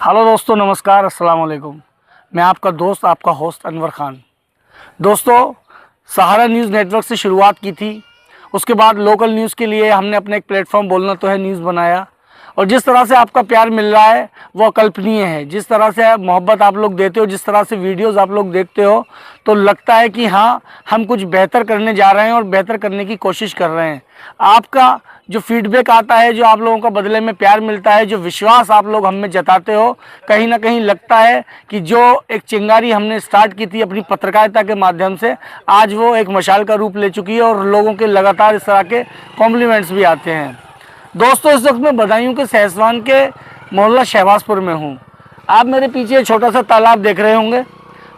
Hello दोस्तों, नमस्कार, अस्सलाम वालेकुम। मैं आपका दोस्त, आपका होस्ट अनवर खान। दोस्तों, सहारा न्यूज़ नेटवर्क से शुरुआत की थी, उसके बाद लोकल न्यूज़ के लिए हमने अपना एक प्लेटफॉर्म बोलना तो है न्यूज़ बनाया, और जिस तरह से आपका प्यार मिल रहा है वो अकल्पनीय है। जिस तरह से मोहब्बत आप लोग देते हो, जिस तरह से वीडियोस आप लोग देखते हो, तो लगता है कि हाँ, हम कुछ बेहतर करने जा रहे हैं और बेहतर करने की कोशिश कर रहे हैं। आपका जो फीडबैक आता है, जो आप लोगों का बदले में प्यार मिलता है, जो विश्वास आप लोग हम में जताते हो, कहीं ना कहीं लगता है कि जो एक चिंगारी हमने स्टार्ट की थी अपनी पत्रकारिता के माध्यम से, आज वो एक मशाल का रूप ले चुकी है और लोगों के लगातार इस तरह के कॉम्प्लीमेंट्स भी आते हैं। दोस्तों, इस वक्त मैं बदायूं के सहसवान के मोहल्ला शहबाजपुर में हूं। आप मेरे पीछे छोटा सा तालाब देख रहे होंगे।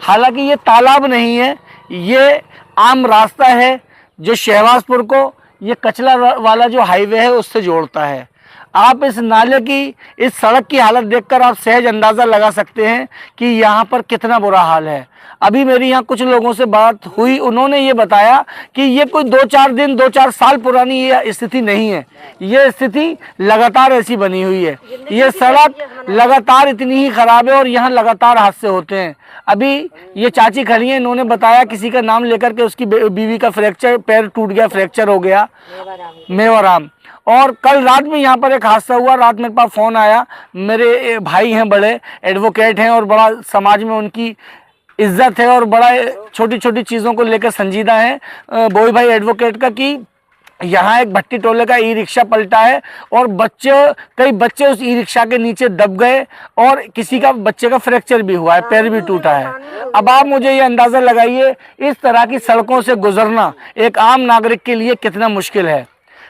हालांकि ये तालाब नहीं है, ये आम रास्ता है जो शहबाजपुर को ये कचला वाला जो हाईवे है उससे जोड़ता है। आप इस नाले की, इस सड़क की हालत देखकर आप सहज अंदाज़ा लगा सकते हैं कि यहाँ पर कितना बुरा हाल है। अभी मेरी यहाँ कुछ लोगों से बात हुई, उन्होंने ये बताया कि ये कोई 2-4 दिन, 2-4 साल पुरानी ये स्थिति नहीं है, ये स्थिति लगातार ऐसी बनी हुई है। ये सड़क लगातार इतनी ही ख़राब है और यहाँ लगातार हादसे होते हैं। अभी ये चाची खड़ी हैं, इन्होंने बताया किसी का नाम लेकर के उसकी बीवी का फ्रैक्चर, पैर टूट गया, फ्रैक्चर हो गया, मेवाराम। और कल रात में यहाँ पर एक हादसा हुआ। रात मेरे पास फ़ोन आया, मेरे भाई हैं, बड़े एडवोकेट हैं और बड़ा समाज में उनकी इज्जत है और बड़ा छोटी छोटी चीज़ों को लेकर संजीदा है, बोई भाई एडवोकेट का, कि यहाँ एक भट्टी टोले का ई रिक्शा पलटा है और कई बच्चे उस ई रिक्शा के नीचे दब गए और किसी का बच्चे का फ्रैक्चर भी हुआ है, पैर भी टूटा है। अब आप मुझे ये अंदाज़ा लगाइए, इस तरह की सड़कों से गुजरना एक आम नागरिक के लिए कितना मुश्किल है।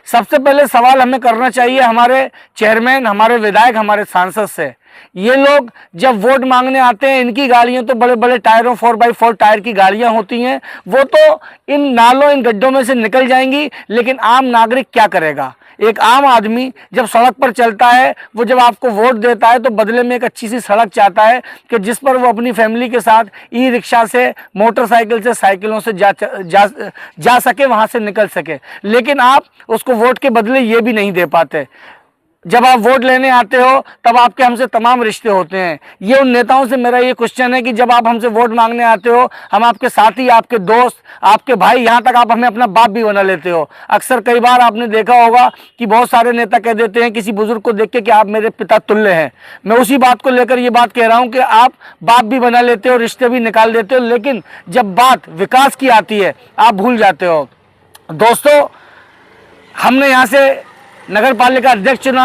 सबसे पहले सवाल हमें करना चाहिए हमारे चेयरमैन, हमारे विधायक, हमारे सांसद से। ये लोग जब वोट मांगने आते हैं, इनकी गाड़ियां तो बड़े बड़े टायरों 4x4 टायर की गाड़ियां होती हैं, वो तो इन नालों, इन गड्ढों में से निकल जाएंगी, लेकिन आम नागरिक क्या करेगा? एक आम आदमी जब सड़क पर चलता है, वो जब आपको वोट देता है तो बदले में एक अच्छी सी सड़क चाहता है कि जिस पर वो अपनी फैमिली के साथ ई रिक्शा से, मोटरसाइकिल से, साइकिलों से जा सके, वहाँ से निकल सके। लेकिन आप उसको वोट के बदले ये भी नहीं दे पाते। जब आप वोट लेने आते हो तब आपके हमसे तमाम रिश्ते होते हैं। ये उन नेताओं से मेरा ये क्वेश्चन है कि जब आप हमसे वोट मांगने आते हो, हम आपके साथी, आपके दोस्त, आपके भाई, यहाँ तक आप हमें अपना बाप भी बना लेते हो। अक्सर कई बार आपने देखा होगा कि बहुत सारे नेता कह देते हैं किसी बुजुर्ग को देख के कि आप मेरे पिता तुल्य हैं। मैं उसी बात को लेकर ये बात कह रहा हूँ कि आप बाप भी बना लेते हो, रिश्ते भी निकाल देते हो, लेकिन जब बात विकास की आती है आप भूल जाते हो। दोस्तों, हमने यहाँ से नगर पालिका अध्यक्ष चुना,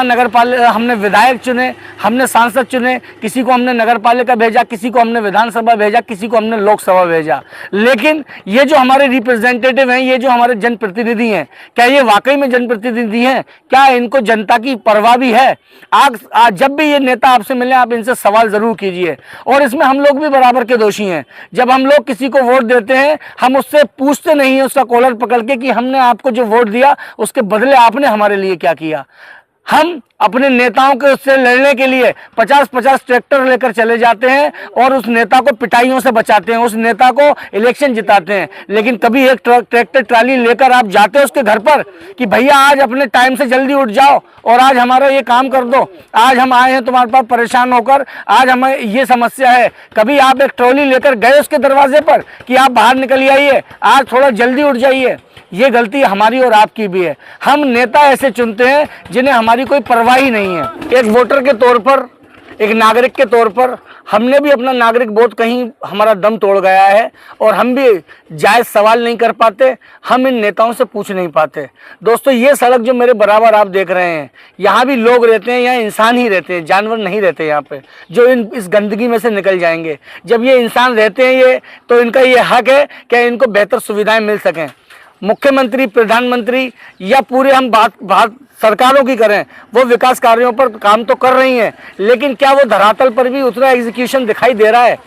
हमने विधायक चुने, हमने सांसद चुने, किसी को हमने नगर पालिका भेजा, किसी को हमने विधानसभा भेजा, किसी को हमने लोकसभा भेजा। लेकिन ये जो हमारे रिप्रेजेंटेटिव हैं, ये जो हमारे जनप्रतिनिधि हैं, क्या ये वाकई में जनप्रतिनिधि हैं? क्या इनको जनता की परवाह भी है? आज जब भी ये नेता आपसे मिले, आप इनसे सवाल ज़रूर कीजिए। और इसमें हम लोग भी बराबर के दोषी हैं। जब हम लोग किसी को वोट देते हैं, हम उससे पूछते नहीं हैं, उसका कॉलर पकड़ के, कि हमने आपको जो वोट दिया उसके बदले आपने हमारे लिए क्या किया। हम अपने नेताओं के उससे लड़ने के लिए 50-50 ट्रैक्टर लेकर चले जाते हैं और उस नेता को पिटाइयों से बचाते हैं, उस नेता को इलेक्शन जिताते हैं। लेकिन कभी एक ट्रैक्टर ट्राली लेकर आप जाते हैं उसके घर पर कि भैया आज अपने टाइम से जल्दी उठ जाओ और आज हमारा ये काम कर दो, आज हम आए हैं तुम्हारे पास परेशान होकर, आज हमें ये समस्या है। कभी आप एक ट्रॉली लेकर गए उसके दरवाजे पर कि आप बाहर निकल आइए, आज थोड़ा जल्दी उठ जाइए? ये गलती हमारी और आपकी भी है। हम नेता ऐसे चुनते हैं जिन्हें हमारी कोई परवाह ही नहीं है। एक वोटर के तौर पर, एक नागरिक के तौर पर, हमने भी अपना नागरिक बोध कहीं हमारा दम तोड़ गया है और हम भी जायज़ सवाल नहीं कर पाते, हम इन नेताओं से पूछ नहीं पाते। दोस्तों, ये सड़क जो मेरे बराबर आप देख रहे हैं, यहाँ भी लोग रहते हैं, यहाँ इंसान ही रहते हैं, जानवर नहीं रहते यहाँ पे, जो इस गंदगी में से निकल जाएंगे। जब ये इंसान रहते हैं, ये तो इनका ये हक है कि इनको बेहतर सुविधाएँ मिल सकें। मुख्यमंत्री, प्रधानमंत्री या पूरे हम बात सरकारों की करें, वो विकास कार्यों पर काम तो कर रही हैं, लेकिन क्या वो धरातल पर भी उतना एग्जीक्यूशन दिखाई दे रहा है?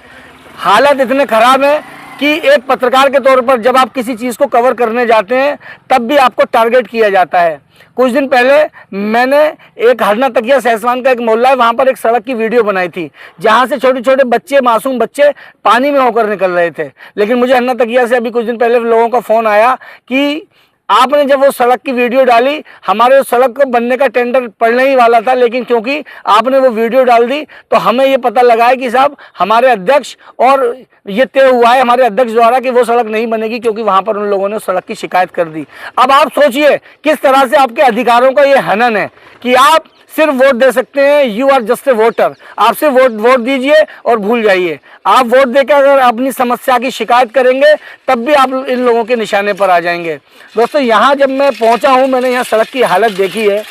हालत इतने ख़राब है कि एक पत्रकार के तौर पर जब आप किसी चीज़ को कवर करने जाते हैं तब भी आपको टारगेट किया जाता है। कुछ दिन पहले मैंने एक हरना तकिया सहसवान का एक मोहल्ला है, वहाँ पर एक सड़क की वीडियो बनाई थी जहाँ से छोटे छोटे बच्चे, मासूम बच्चे पानी में होकर निकल रहे थे। लेकिन मुझे हरना तकिया से अभी कुछ दिन पहले लोगों का फ़ोन आया कि आपने जब वो सड़क की वीडियो डाली, हमारे उस सड़क को बनने का टेंडर पड़ने ही वाला था, लेकिन क्योंकि आपने वो वीडियो डाल दी तो हमें ये पता लगा है कि साहब हमारे अध्यक्ष और ये तय हुआ है हमारे अध्यक्ष द्वारा कि वो सड़क नहीं बनेगी, क्योंकि वहां पर उन लोगों ने सड़क की शिकायत कर दी। अब आप सोचिए किस तरह से आपके अधिकारों का ये हनन है कि आप सिर्फ वोट दे सकते हैं। You are just a voter, आपसे वोट दीजिए और भूल जाइए। आप वोट देकर अगर अपनी समस्या की शिकायत करेंगे तब भी आप इन लोगों के निशाने पर आ जाएंगे। दोस्तों, यहाँ जब मैं पहुँचा हूँ, मैंने यहाँ सड़क की हालत देखी है।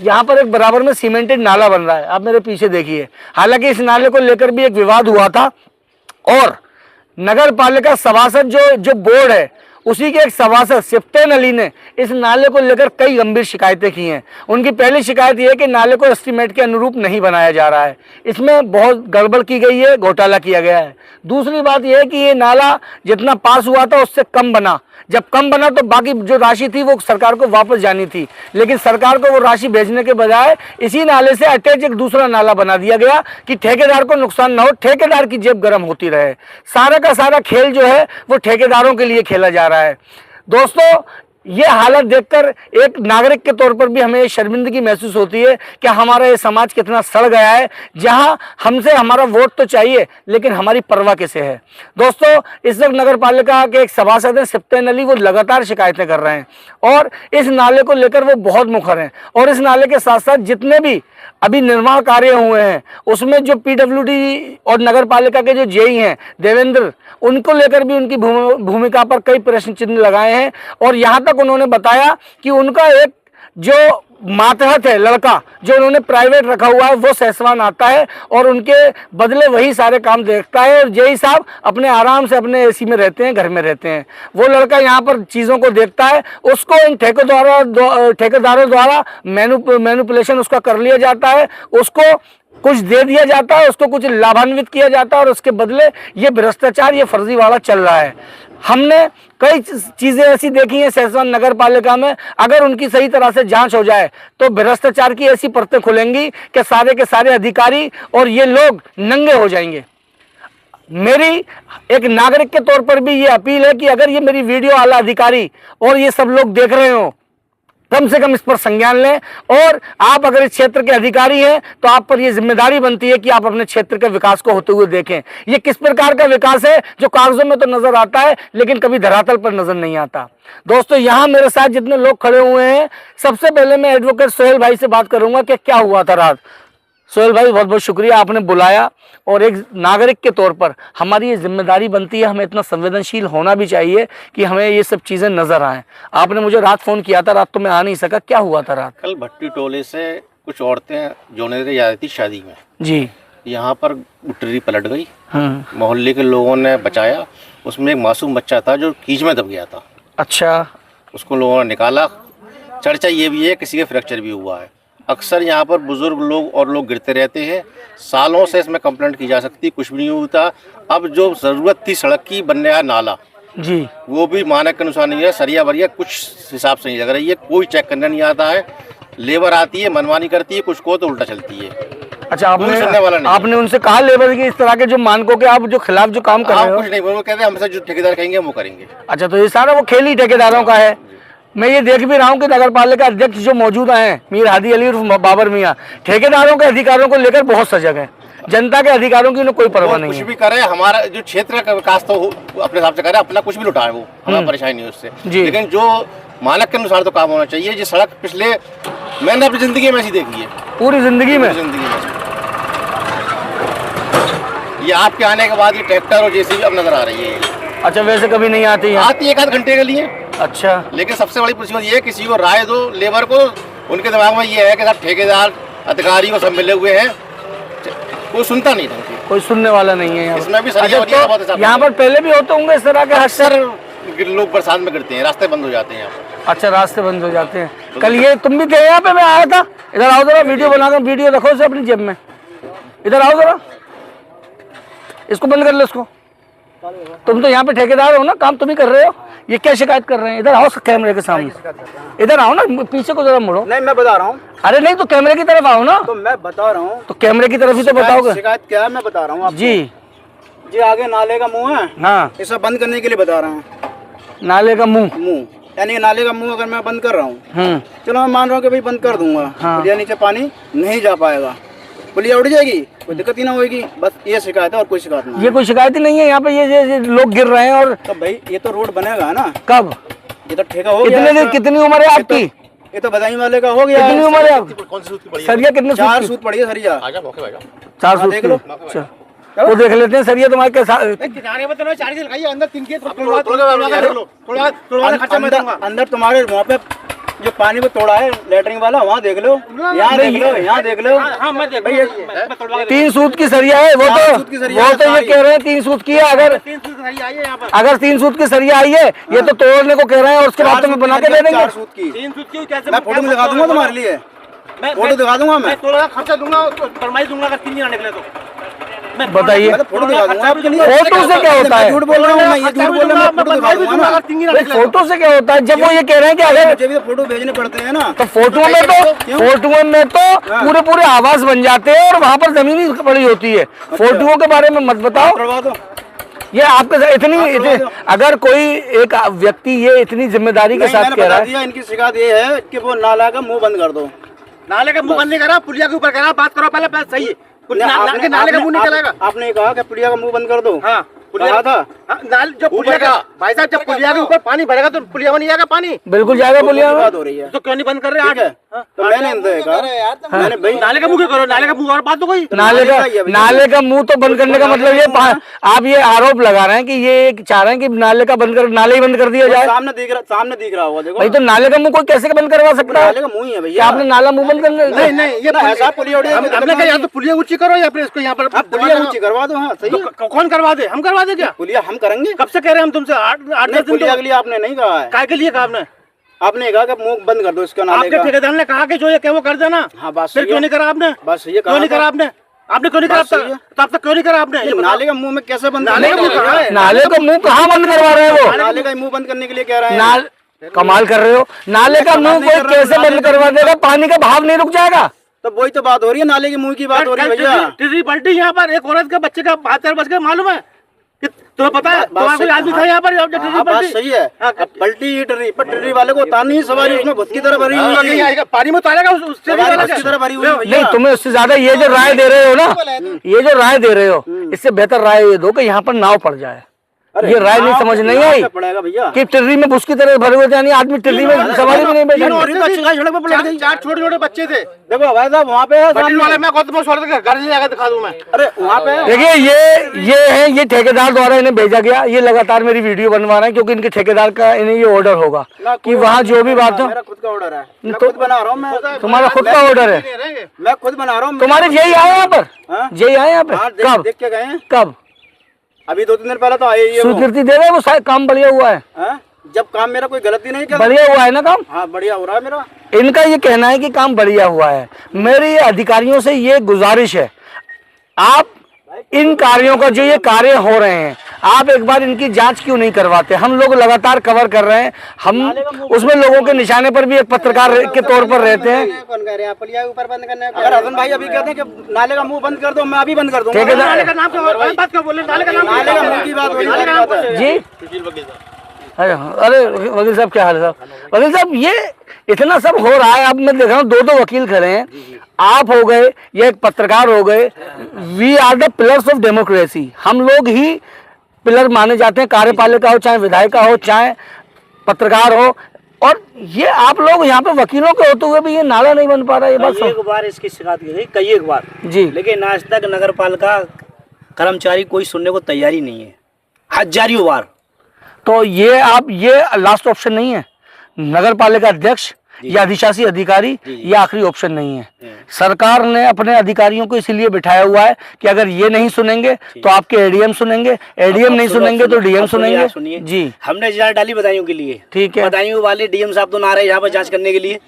यहाँ पर एक बराबर में सीमेंटेड नाला बन रहा है, आप मेरे पीछे देखिए। हालांकि इस नाले को लेकर भी एक विवाद हुआ था और नगर पालिका सभासद जो बोर्ड है उसी के एक सभासद सिप्टेन अली ने इस नाले को लेकर कई गंभीर शिकायतें की हैं। उनकी पहली शिकायत यह है कि नाले को एस्टीमेट के अनुरूप नहीं बनाया जा रहा है, इसमें बहुत गड़बड़ की गई है, घोटाला किया गया है। दूसरी बात यह है कि ये नाला जितना पास हुआ था उससे कम बना। जब कम बना तो बाकी जो राशि थी वो सरकार को वापस जानी थी, लेकिन सरकार को वो राशि भेजने के बजाय इसी नाले से अटैच एक दूसरा नाला बना दिया गया कि ठेकेदार को नुकसान ना हो, ठेकेदार की जेब गर्म होती रहे। सारा का सारा खेल जो है वो ठेकेदारों के लिए खेला जा रहा है। दोस्तों, ये हालत देखकर एक नागरिक के तौर पर भी हमें शर्मिंदगी महसूस होती है कि हमारा ये समाज कितना सड़ गया है, जहां हमसे हमारा वोट तो चाहिए लेकिन हमारी परवाह कैसे है। दोस्तों, इस वक्त नगर पालिका के एक सभासद हैं सिप्टेन अली, वो लगातार शिकायतें कर रहे हैं और इस नाले को लेकर वो बहुत मुखर हैं। और इस नाले के साथ साथ जितने भी अभी निर्माण कार्य हुए हैं उसमें जो पीडब्ल्यूडी और नगर पालिका के जो जेई हैं देवेंद्र, उनको लेकर भी उनकी भूमिका पर कई प्रश्न चिन्ह लगाए हैं। और यहाँ तक उन्होंने बताया कि उनका एक जो मातहत है लड़का जो उन्होंने प्राइवेट रखा हुआ है वो सहसवान आता है और उनके बदले वही सारे काम देखता है, और जेई साहब अपने आराम से अपने एसी में रहते हैं, घर में रहते हैं। वो लड़का यहाँ पर चीज़ों को देखता है, उसको इन ठेकेदारों द्वारा मैनिपुलेशन उसका कर लिया जाता है, उसको कुछ दे दिया जाता है, उसको कुछ लाभान्वित किया जाता है और उसके बदले ये भ्रष्टाचार, ये फर्जीवाड़ा चल रहा है। हमने कई चीज़ें ऐसी देखी हैं सहसवान नगर पालिका में, अगर उनकी सही तरह से जांच हो जाए तो भ्रष्टाचार की ऐसी परतें खुलेंगी कि सारे के सारे अधिकारी और ये लोग नंगे हो जाएंगे। मेरी एक नागरिक के तौर पर भी ये अपील है कि अगर ये मेरी वीडियो आला अधिकारी और ये सब लोग देख रहे हो, कम से कम इस पर संज्ञान लें। और आप अगर इस क्षेत्र के अधिकारी हैं तो आप पर यह जिम्मेदारी बनती है कि आप अपने क्षेत्र के विकास को होते हुए देखें। ये किस प्रकार का विकास है जो कागजों में तो नजर आता है लेकिन कभी धरातल पर नजर नहीं आता। दोस्तों, यहां मेरे साथ जितने लोग खड़े हुए हैं, सबसे पहले मैं एडवोकेट सोहेल भाई से बात करूंगा कि क्या हुआ था रात। सोहेल भाई, बहुत बहुत शुक्रिया, आपने बुलाया। और एक नागरिक के तौर पर हमारी ये जिम्मेदारी बनती है, हमें इतना संवेदनशील होना भी चाहिए कि हमें ये सब चीज़ें नज़र आएँ। आपने मुझे रात फ़ोन किया था, रात तो मैं आ नहीं सका, क्या हुआ था रात? कल भट्टी टोले से कुछ औरतें जोनेरे जा रही थी शादी में जी, यहाँ पर गुटरी पलट गई। मोहल्ले के लोगों ने बचाया, उसमें एक मासूम बच्चा था जो कीच में दब गया था। अच्छा, उसको लोगों ने निकाला। चर्चा ये भी है किसी का फ्रैक्चर भी हुआ है। अक्सर यहाँ पर बुजुर्ग लोग और लोग गिरते रहते हैं, सालों से इसमें कंप्लेंट की जा सकती, कुछ भी नहीं होता। अब जो ज़रूरत थी सड़क की बनने का नाला जी, वो भी मानक के अनुसार नहीं है, सरिया बरिया कुछ हिसाब से नहीं लग रही है, कोई चेक करने नहीं आता है। लेबर आती है, मनमानी करती है, कुछ को तो उल्टा चलती है। अच्छा, आपने उनसे कहा लेबर की इस तरह के जो मानकों के आप जो खिलाफ जो काम कर रहे हो? कुछ नहीं, वो कहते हैं हमसे जो ठेकेदार कहेंगे वो करेंगे। अच्छा, तो ये सारा वो खेल ही ठेकेदारों का है। मैं ये देख भी रहा हूँ कि नगर पालिका अध्यक्ष जो मौजूद हैं मीर हादी अली और बाबर मियाँ, ठेकेदारों के अधिकारों को लेकर बहुत सजग है, जनता के अधिकारों की उन्हें कोई परवाह नहीं है। कुछ भी करे, हमारा जो क्षेत्र का विकास तो अपने हिसाब से करे, अपना कुछ भी लुटाए, वो हमें परेशानी नहीं उससे, लेकिन जो मानक के अनुसार तो काम होना चाहिए। ये सड़क पिछले मैंने अपनी जिंदगी में ऐसी देखी है, पूरी जिंदगी में। ये आपके आने के बाद ये ट्रैक्टर और जेसीबी अब नजर आ रही है। अच्छा, वैसे कभी नहीं आती है? आती है 1 आध घंटे के लिए। अच्छा, लेकिन सबसे बड़ी मुसीबत ये है किसी को राय दो लेबर को, उनके दिमाग में ये है कि सब ठेकेदार अधिकारी वो सब मिले हुए हैं, कोई सुनता नहीं था, कोई सुनने वाला नहीं है। इसमें भी यहाँ पर पहले भी होते होंगे इस तरह के? अक्सर लोग बरसात में गिरते हैं, रास्ते बंद हो जाते हैं यहाँ पर। अच्छा, रास्ते बंद हो जाते हैं। कल ये तुम भी थे यहाँ पे? मैं आया था। इधर आओ जरा, वीडियो बनाकर, वीडियो रखो इसे अपनी जेब में। इधर आओ जरा, इसको बंद कर लो इसको। तुम तो यहाँ पे ठेकेदार हो ना, काम तुम ही कर रहे हो, ये क्या शिकायत कर रहे हैं? इधर आओ कैमरे के सामने, इधर आओ ना, पीछे को जरा मुड़ो। नहीं, मैं बता रहा हूँ। अरे नहीं, तो कैमरे की तरफ आओ ना। तो मैं बता रहा हूँ, तो कैमरे की तरफ ही तो बताओगे। शिकायत क्या है मैं बता रहा हूँ जी जी। आगे नाले का मुंह है, हाँ, इसे बंद करने के लिए बता रहा हूँ। नाले का मुंह, यानी कि नाले का मुंह अगर मैं बंद कर रहा हूँ, चलो मैं मान रहा हूँ कि भाई बंद कर दूंगा, पुलिया नीचे पानी नहीं जा पाएगा, पुलिया उड़ जाएगी, कोई दिक्कत ही ना होगी। बस ये शिकायत है और कोई शिकायत नहीं। ये कोई शिकायत ही नहीं है यहाँ पे, ये लोग गिर रहे हैं। और तो भाई ये तो रोड बनेगा ना, कब? ये तो ठेका हो गया। कितनी उम्र है आपकी? ये तो बदायूं वाले का हो गया। कितनी उम्र है आपकी? सरिया कितने 4 सूत पड़ी है सरिया। 4 सूत देख लो। वो देख लेते हैं सरिया तुम्हारे के साथ। अंदर तुम्हारे वहाँ पे जो पानी को तोड़ा है लेटरिंग वाला, वहाँ देख लो, यहाँ देख लो, यहाँ देख लो। 3 सूत की सरिया है वो तो ये कह रहे हैं 3 सूत की है। अगर 3 सूत की सरिया आई है, ये तो तोड़ने को कह रहे हैं और उसके बाद तुम्हें बना के दे देंगे। 4 सूत की मैं फोटो दिखा दूंगा तुम्हारे लिए, फोटो दिखा दूंगा मैं, खर्चा दूंगा, फरमाई दूंगा अगर 3 दिन निकले तो। बताइए फोटो दिखा दूंगा आपके लिए। फोटो से क्या होता है? झूठ बोल रहा हूँ मैं, ये झूठ बोल रहा हूँ, फोटो दिखा दूंगा ना। फोटो से क्या होता है? जब वो ये कह रहे हैं कि अगर मुझे भी तो फोटो भेजने पड़ते हैं ना, तो फोटो में तो पूरे आवास बन जाते हैं और वहाँ पर जमीन ही पड़ी होती है। फोटोओं के बारे में मत बताओ। करवा दो। ये आपके साथ इतनी अगर कोई एक व्यक्ति ये इतनी जिम्मेदारी के साथ कह रहा है। इनकी शिकायत ये है कि वो नाला का मुंह बंद कर दो। नाले का मुंह बंद नहीं करा, पुलिया के ऊपर करा, बात करो पहले सही है। नाले का मुंह नहीं चलेगा। आपने कहा कि पुलिया का मुंह बंद कर दो। हाँ, पुलिया था जो पुलिया का भाई साहब, जब पुलिया के ऊपर पानी भरेगा तो पुलिया में नहीं जाएगा पानी। बिल्कुल जाएगा पुलिया में। बात हो रही है तो क्यों नहीं बंद कर रहे ठीक है? तो मैंने इनसे कहा, मैंने भाई नाले का मुंह क्यों करो, नाले का मुंह और बात तो कोई। नाले का मुंह तो बंद करने का मतलब ये आप ये आरोप लगा रहे हैं कि ये चाह रहे हैं कि नाले का बंद कर, नाले ही बंद कर दिया जाए। सामने दिख रहा होगा, देखो भाई। तो नाले का मुंह कोई कैसे बंद करवा सकता है? नाले का मुंह ही है भैया। आपने नाला मुंह बंद करने? नहीं, ये ऐसा पुलिया हमने कहा या तो पुलिया ऊंची करो या फिर इसको यहाँ पर पुलिया ऊंची करवा दो। हाँ सही है। कौन करवा दे? हम करवा दे क्या? पुलिया हम करेंगे। कब से कह रहे हैं हम तुमसे? 8-10 दिन। पुलिया के लिए आपने नहीं कहा है। काय के लिए कहा आपने? आपने कहा कि मुंह बंद कर दो इसका नाले आपके का। ठेकेदार ने कहा कि जो ये क्या वो कर देना। हाँ बात फिर क्यों नहीं करा आपने? बस ये क्यों नहीं करा आपने? आपने क्यों नहीं करा? तब तक क्यों नहीं करा आपने? नाले का मुंह में कैसे बंद? नाले का मुंह कहाँ है? नाले का मुंह कहाँ बंद करवा रहे हो? नाले का मुंह बंद करने के लिए कह रहे हैं। कमाल कर रहे हो। नाले का मुंह कोई कैसे बंद करवा देगा? पानी का बहाव नहीं रुक जाएगा? तो वही तो बात हो रही है, नाले के मुंह की बात हो रही है भैया। टिर्री पलटी यहाँ पर, एक औरत के बच्चे का हाथ पैर बच गया, मालूम है? तुम्हें पता है? तुम्हारा कोई आदमी था यहाँ पर? बात सही है। पलटी टिर्री वाले को उतारनी ही सवारी, उसमें भूत की तरह भरी हुई है। पानी में उतारेगा उससे की तरह भरी हुई है। नहीं, तुम्हें उससे ज्यादा ये जो राय दे रहे हो ना, ये जो राय दे रहे हो, इससे बेहतर राय ये दो कि यहाँ पर नाव पड़ जाए। ये राय नहीं समझ नहीं आई पड़ेगा भैया कि टिर्री में भूस की तरह भरे हुए थे, यानी आदमी टिर्री में सवारी भी नहीं बैठा। सड़क पर पलट गई। 4 छोटे-छोटे बच्चे थे। देखो भाई साहब वहाँ पे वाले मैं गौतम छोड़ के घर से जाकर दिखा दूं मैं। अरे वहाँ पे देखिए ये ठेकेदार द्वारा इन्हें भेजा गया। ये लगातार मेरी वीडियो बनवा रहे हैं क्योंकि इनके ठेकेदार का इन्हें ये ऑर्डर होगा कि वहाँ जो भी बात हो। मेरा खुद का ऑर्डर है, मैं खुद बना रहा हूँ। मैं तुम्हारा खुद का ऑर्डर है? मैं खुद बना रहा हूँ। तुम्हारे जेई आए यहाँ पर? जेई आए यहाँ पे? कब देख के गए हैं? कब? अभी 2-3 दिन पहले तो आए ही है। स्वीकृति दे रहे हैं वो शायद काम बढ़िया हुआ है। जब काम मेरा कोई गलती नहीं किया, बढ़िया हुआ है ना काम? हाँ बढ़िया हो रहा है मेरा। इनका ये कहना है कि काम बढ़िया हुआ है। मेरी अधिकारियों से ये गुजारिश है, आप इन कार्यों का जो ये कार्य हो रहे हैं, आप एक बार इनकी जांच क्यों नहीं करवाते? हम लोग लगातार कवर कर रहे हैं, हम उसमें लोगों के निशाने पर भी एक पत्रकार के तौर पर रहते हैं। कौन कह रहे हैं पुलिया ऊपर बंद करने? अगर हसन भाई अभी कहते हैं कि नाले का मुंह बंद कर दो, मैं अभी बंद कर दूंगा। नाले का नाम क्या बात क्यों बोल रहे? नाले का नाम, नाले का मुंह की बात हो रही है जी। अरे वकील साहब क्या हाल है साहब? वकील साहब ये इतना सब हो रहा है, अब मैं देख रहा हूँ 2-2 वकील खड़े हैं, आप हो गए, ये एक पत्रकार हो गए। We are the pillars of democracy. हम लोग ही पिलर माने जाते हैं, कार्यपालिका हो चाहे विधायिका हो चाहे पत्रकार हो। और ये आप लोग यहाँ पे वकीलों के होते हुए भी ये नाला नहीं बन पा रहा है। ये बात एक बार इसकी शिकायत की गई, कई एक बार जी, लेकिन आज तक नगर पालिका कर्मचारी कोई सुनने को तैयार ही नहीं है, हजारों बार। तो ये आप ये लास्ट ऑप्शन नहीं है? नगर पालिका अध्यक्ष या अधिशासी अधिकारी ये आखिरी ऑप्शन नहीं है। सरकार ने अपने अधिकारियों को इसीलिए बिठाया हुआ है कि अगर ये नहीं सुनेंगे तो आपके एडीएम सुनेंगे, एडीएम नहीं सुनेंगे तो डीएम सुनेंगे। जी, हमने जांच डाली बदायूं के लिए, ठीक है। बदायूं वाले डीएम साहब तो ना रहे यहाँ पर जांच करने के लिए,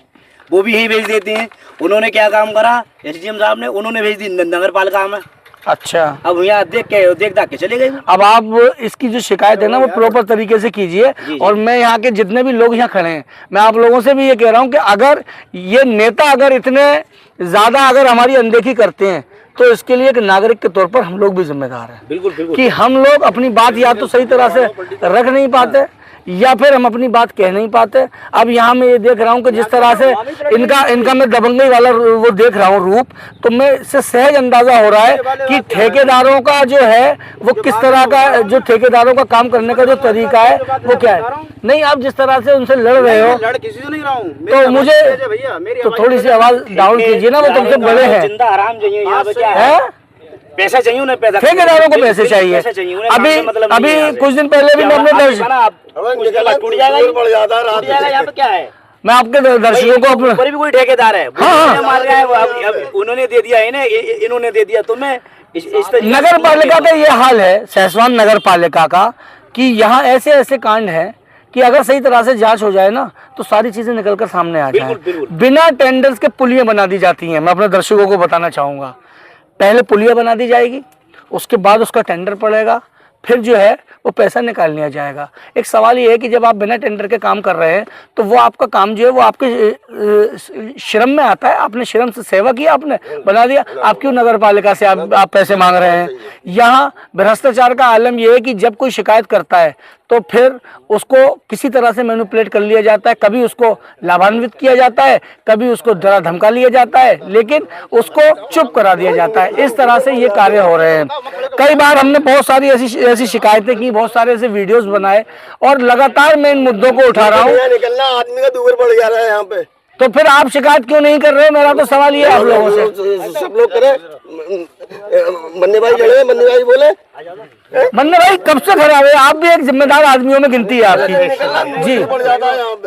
वो भी यही भेज देते हैं। उन्होंने क्या काम करा एसडीएम साहब ने, उन्होंने भेज दी नगर पालिका में। अच्छा, अब यहाँ देख दाख के चले गए। अब आप इसकी जो शिकायत है ना वो प्रॉपर तरीके से कीजिए। और मैं यहाँ के जितने भी लोग यहाँ खड़े हैं, मैं आप लोगों से भी ये कह रहा हूँ कि अगर ये नेता अगर इतने ज्यादा अगर हमारी अनदेखी करते हैं तो इसके लिए एक नागरिक के तौर पर हम लोग भी जिम्मेदार हैं। बिल्कुल बिल्कुल। कि हम लोग अपनी बात या तो सही तरह से रख नहीं पाते या फिर हम अपनी बात कह नहीं पाते। अब यहाँ मैं ये देख रहा हूँ कि जिस तरह से इनका मैं दबंगई वाला वो देख रहा हूँ रूप, तो मैं इससे सहज अंदाजा हो रहा है कि ठेकेदारों का जो है वो किस तरह का, जो ठेकेदारों का काम करने का जो तरीका है वो क्या है। नहीं, आप जिस तरह से उनसे लड़ रहे हो, लड़ किसी से नहीं रहा हूँ, तो मुझे तो थोड़ी सी आवाज डाउन कीजिए ना, वो तुमसे बड़े हैं। जिंदा आराम चाहिए यहाँ पे, क्या है पैसा चाहिए उन्हें, पैसा ठेकेदारों को पैसे चाहिए। अभी कुछ दिन पहले भी मैं अपने टूट जाएगा यहाँ पे, क्या है मैं आपके दर्शकों को अपने ऊपर भी कोई ठेकेदार है, हाँ, मार रहा है, अब उन्होंने दे दिया इन्हें, इन्होंने दे दिया तुम्हें। नगर पालिका का ये हाल है, सहसवान नगर पालिका का, कि यहाँ ऐसे ऐसे कांड हैं कि अगर सही तरह से जांच हो जाए ना तो सारी चीजें निकलकर सामने आ जाए। बिना टेंडर्स के पुलियां बना दी जाती हैं। मैं अपने दर्शकों को बताना चाहूंगा, पहले पुलिया बना दी जाएगी, उसके बाद उसका टेंडर पड़ेगा, फिर जो है वो पैसा निकाल लिया जाएगा। एक सवाल ये है कि जब आप बिना टेंडर के काम कर रहे हैं तो वो आपका काम जो है वो आपके श्रम में आता है, आपने श्रम से सेवा किया, आपने बना दिया, आप क्यों नगर पालिका से आप पैसे मांग रहे हैं। यहाँ भ्रष्टाचार का आलम यह है कि जब कोई शिकायत करता है तो फिर उसको किसी तरह से मैनिपुलेट कर लिया जाता है, कभी उसको लाभान्वित किया जाता है, कभी उसको डरा धमका लिया जाता है, लेकिन उसको चुप करा दिया जाता है। इस तरह से ये कार्य हो रहे हैं। कई बार हमने बहुत सारी ऐसी शिकायतें की, बहुत सारे ऐसे वीडियोस बनाए और लगातार मैं इन मुद्दों को उठा रहा हूँ। निकलना आदमी का दूर पड़ जा रहा है यहाँ पे, तो फिर आप शिकायत क्यों नहीं कर रहे? मेरा तो सवाल ये है आप लोगों से। सब लोग करे, मन्ने भाई जड़े, मन्ने भाई बोले, मन्ने भाई कब से खराब है? आप भी एक जिम्मेदार आदमियों में गिनती है आपकी जी।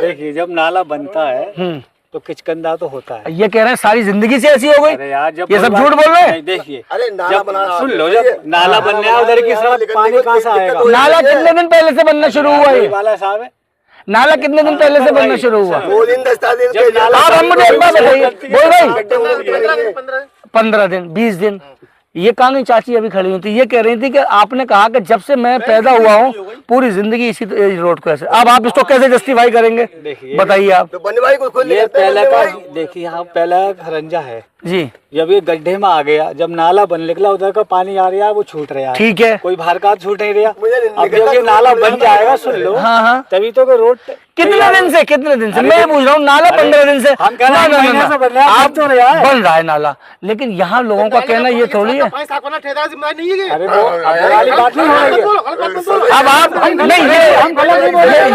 देखिए, जब नाला बनता है तो किचकंदा तो होता है। ये कह रहे हैं सारी जिंदगी से ऐसी हो गई? अरे यार, जब ये सब झूठ बोल रहे हैं। देखिए, अरे नाला बना, सुन लो, जब नाला बनने उधर की सड़क पानी कहाँ से आएगा? नाला कितने दिन पहले से बनना शुरू हुआ है? वाला साहब है, नाला कितने दिन पहले से बनना शुरू हुआ? 2 दिन 10 दिन आप हम मुझे एक बात बताइए, बोल भाई 15 दिन 20 दिन। ये कांगी चाची अभी खड़ी हुई थी, ये कह रही थी कि आपने कहा कि जब से मैं पैदा हुआ हूँ पूरी जिंदगी इसी रोड को ऐसे। अब आप इसको कैसे जस्टिफाई करेंगे, बताइए आप। तो बन्ने भाई को खुद ये पहले का, देखिए यहाँ पहला खरंजा है जी। जब ये गड्ढे में आ गया, जब नाला बन निकला, उधर का पानी आ रहा है, वो छूट रहा है, ठीक है, कोई बाहर का छूट नहीं रहा। अब जब ये नाला बन जाएगा, सुन लो, हाँ हाँ, तभी तो रोड कितने दिन से मैं पूछ रहा हूँ। नाला 15 दिन से हम कह रहे हैं महीने से बन रहा है, आप तो बन रहा है नाला, लेकिन यहाँ लोगों का कहना ये थोड़ी है। अरे वो वाली बात नहीं हो रही है। अब आप नहीं,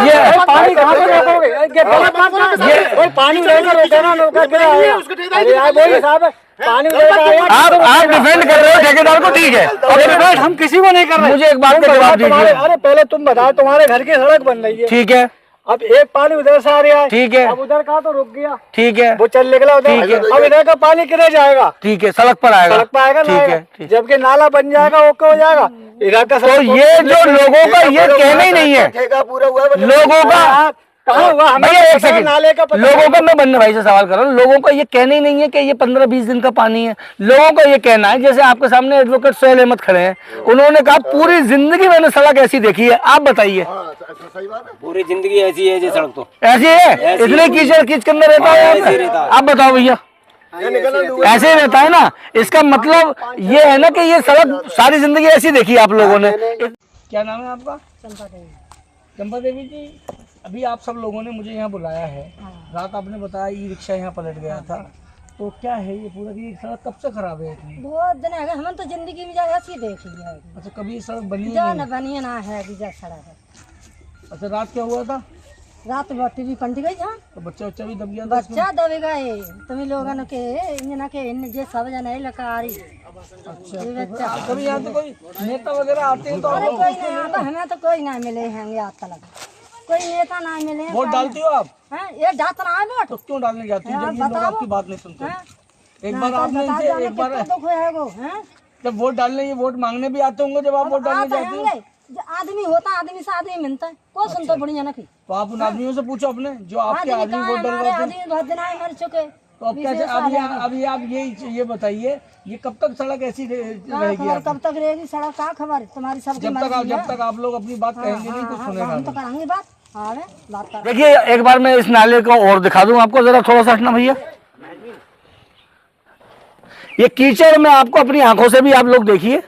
ये पानी कहाँ पे रोकोगे? ये पानी लेकर रोके ना, रोका क्या है? अरे यार वही साहब, पानी आप डिफेंड कर रहे हो ठेकेदार को, ठीक है, और हम किसी को नहीं कर रहे। मुझे एक बात का जवाब दीजिए। अरे पहले तुम बताओ, तुम्हारे घर की सड़क बन रही है, ठीक है, अब एक पानी उधर से आ रहा है, ठीक है, अब उधर का तो रुक गया, ठीक है, वो चल निकला उधर, ठीक है, अब इधर का पानी किधर जाएगा? ठीक है, सड़क पर आएगा, सड़क पर आएगा, ठीक है। जबकि नाला बन जाएगा, ओके हो जाएगा इधर का। तो ये जो लोगों का ये कहना ही नहीं है, ठेका पूरा हुआ है, लोगों का कहाँ हुआ? भैया एक सेकंड, नाले का लोगों का, मैं बन्ने भाई से सवाल कर रहा हूँ, लोगों का ये कहना ही नहीं है कि ये 15-20 दिन का पानी है। लोगों का ये कहना है, जैसे आपके सामने एडवोकेट सोहेल अहमद खड़े हैं, उन्होंने कहा पूरी जिंदगी मैंने सड़क ऐसी देखी है। आप बताइए। पूरी जिंदगी ऐसी है, जो सड़क तो ऐसी है, इतने कीचड़ कीच के अंदर रहता है। आप बताओ भैया, ऐसे ही रहता है ना? इसका मतलब ये है ना कि ये सड़क सारी जिंदगी ऐसी देखी आप लोगों ने। क्या नाम है आपका? चंपा देवी जी, अभी आप सब लोगों ने मुझे यहाँ बुलाया है। रात आपने बताया ई रिक्शा यहाँ पलट गया था, तो क्या है ये पूरा की सड़क कब से खराब है इतनी? बहुत दिन है, हम तो जिंदगी में ऐसी देखी है। अच्छा, कभी ये सड़क बनी जो नहीं? न बनी है ना है बीजा सड़क है। अच्छा, रात क्या हुआ था? रात में टीवी पंट गई। हाँ, तो बच्चा भी दब गया था? बच्चा दब गए। तुम्हें लोगों के जे सब जन लकारी। अच्छा, कभी यहाँ तो कोई नेता वगैरह आते हैं तो अरे कोई नहीं आता, हमें तो कोई ना मिले हैं आज तक, कोई नेता ना मिले। वोट डालती हो आप? ये डालना है वोट, तो क्यों डालने जाती हो जब ये लोग आपकी बात नहीं सुनते? एक बार हाँ, आपने इनसे एक बार दुख है वो है, जब वोट डालने, ये वोट मांगने भी आते होंगे जब आप वोट डालने जाते हो? आदमी होता, आदमी से आदमी मिलता है, कोई सुनता बढ़िया ना। तो आप उन आदमियों से पूछो अपने जो आपके आदमी वोट डलवाते हैं। आदमी बहुत दिन आए मर चुके। तो अब क्या अभी आप ये बताइए, ये कब तक सड़क ऐसी रहेगी? कब तक रहेगी सड़क? का खबर तुम्हारी सबकी? जब तक आप लोग अपनी बात कहेंगे नहीं, कुछ सुनेगा हम तो करेंगे बात। हाँ बात कर। देखिए, एक बार मैं इस नाले को और दिखा दूं आपको, जरा थोड़ा सा हटना भैया। ये कीचड़ में आपको अपनी आंखों से भी आप लोग देखिए।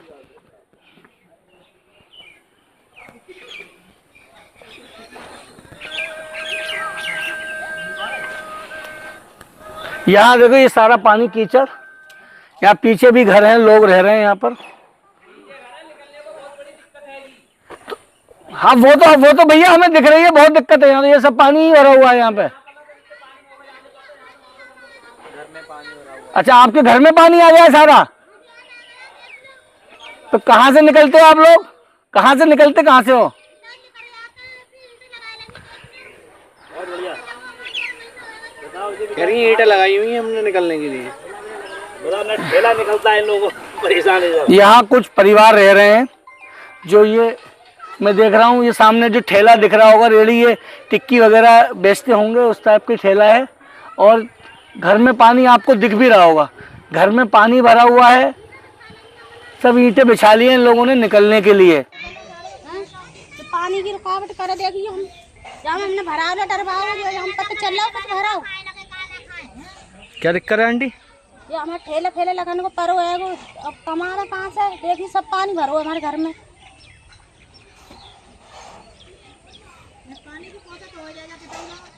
यहाँ देखो ये सारा पानी कीचड़, यहाँ पीछे भी घर हैं, लोग रह रहे हैं यहाँ पर। हाँ वो तो भैया हमें दिख रही है, बहुत दिक्कत है यहाँ, ये सब पानी ही भरा हुआ है यहाँ पे। अच्छा आपके घर में पानी आ गया है सारा, तो कहाँ से निकलते हो आप लोग, कहाँ से निकलते, कहाँ से हो? ईंटें लगाई हुई हैं हमने निकलने के लिए, ठेला निकलता है, लोगों परेशान है। यहाँ कुछ परिवार रह रहे हैं, जो ये मैं देख रहा हूँ, ये सामने जो ठेला दिख रहा होगा, रेडी, ये टिक्की वगैरह बेचते होंगे, उस टाइप की ठेला है। और घर में पानी आपको दिख भी रहा होगा, घर में पानी भरा हुआ है, सब ईंटें बिछा ली हैं इन लोगों ने निकलने के लिए। तो पानी की रुकावट कर देगी, हम जब हमने भरा हुआ डरवाओ, जो हम पता चल रहा कुछ भरा हो। क्या दिक्कत है आंटी? ये हमें ठेले फेले लगाने को परो है, वो अब कमाना कहाँ से, देखिए सब पानी भरो है हमारे घर में।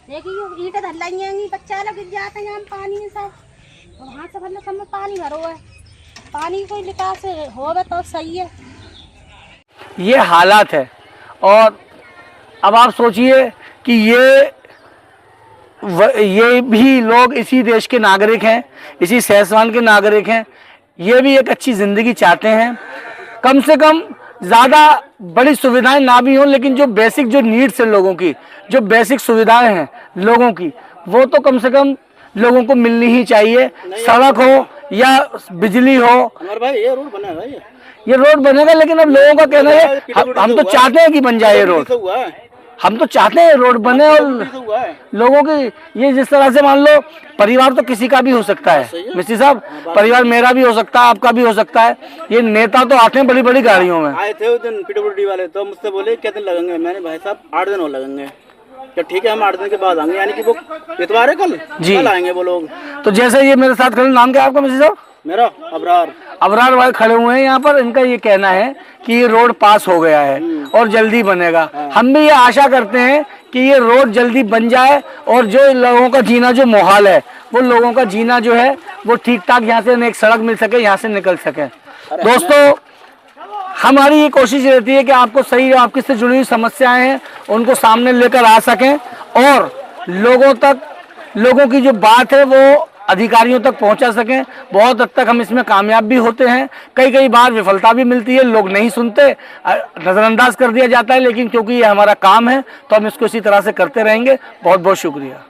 देखिए ईंटें धर जाएंगी, बच्चा लोग गिर जाते हैं पानी में सब, और वहाँ से भरना सब में पानी भरो है। पानी कोई निकास होवे तो सही है। ये हालात है। और अब आप सोचिए कि ये भी लोग इसी देश के नागरिक हैं, इसी सहसवान के नागरिक हैं, ये भी एक अच्छी ज़िंदगी चाहते हैं। कम से कम ज़्यादा बड़ी सुविधाएं ना भी हों, लेकिन जो बेसिक जो नीड्स है लोगों की, जो बेसिक सुविधाएं हैं लोगों की, वो तो कम से कम लोगों को मिलनी ही चाहिए। सड़क हो या बिजली हो। हमारे भाई ये रोड बना है भाई, ये रोड बनेगा, लेकिन अब लोगों का कहना है हम तो चाहते हैं कि बन जाए ये रोड, हम तो चाहते हैं रोड बने। और लोगों की ये जिस तरह से मान लो, परिवार तो किसी का भी हो सकता है मिस्त्री साहब, परिवार मेरा भी हो सकता है, आपका भी हो सकता है। ये नेता तो आते हैं बड़ी बड़ी गाड़ियों में। आए थे उस दिन पीडब्ल्यूडी वाले, तो मुझसे बोले कितने लगेंगे, मैंने भाई साहब 8 दिन और लगेंगे। क्या ठीक है, हम 8 दिन के बाद आएंगे, यानी कि वो इतवार है कल कल आएंगे वो लोग। तो जैसे ये मेरे साथ खड़े, नाम क्या है आपका मिस्त्री साहब? मेरा अबरार भाई खड़े हुए हैं यहाँ पर। इनका ये कहना है कि ये रोड पास हो गया है और जल्दी बनेगा। हम भी ये आशा करते हैं कि ये रोड जल्दी बन जाए और जो लोगों का जीना जो माहौल है, वो लोगों का जीना जो है वो ठीक ठाक यहाँ से एक सड़क मिल सके, यहाँ से निकल सके। दोस्तों हमारी ये कोशिश रहती है कि आपको सही, आपकी से जुड़ी हुई समस्याएं हैं उनको सामने लेकर आ सकें और लोगों की जो बात है वो अधिकारियों तक पहुंचा सकें। बहुत हद तक हम इसमें कामयाब भी होते हैं, कई बार विफलता भी मिलती है, लोग नहीं सुनते, नज़रअंदाज कर दिया जाता है, लेकिन क्योंकि ये हमारा काम है तो हम इसको इसी तरह से करते रहेंगे। बहुत बहुत शुक्रिया।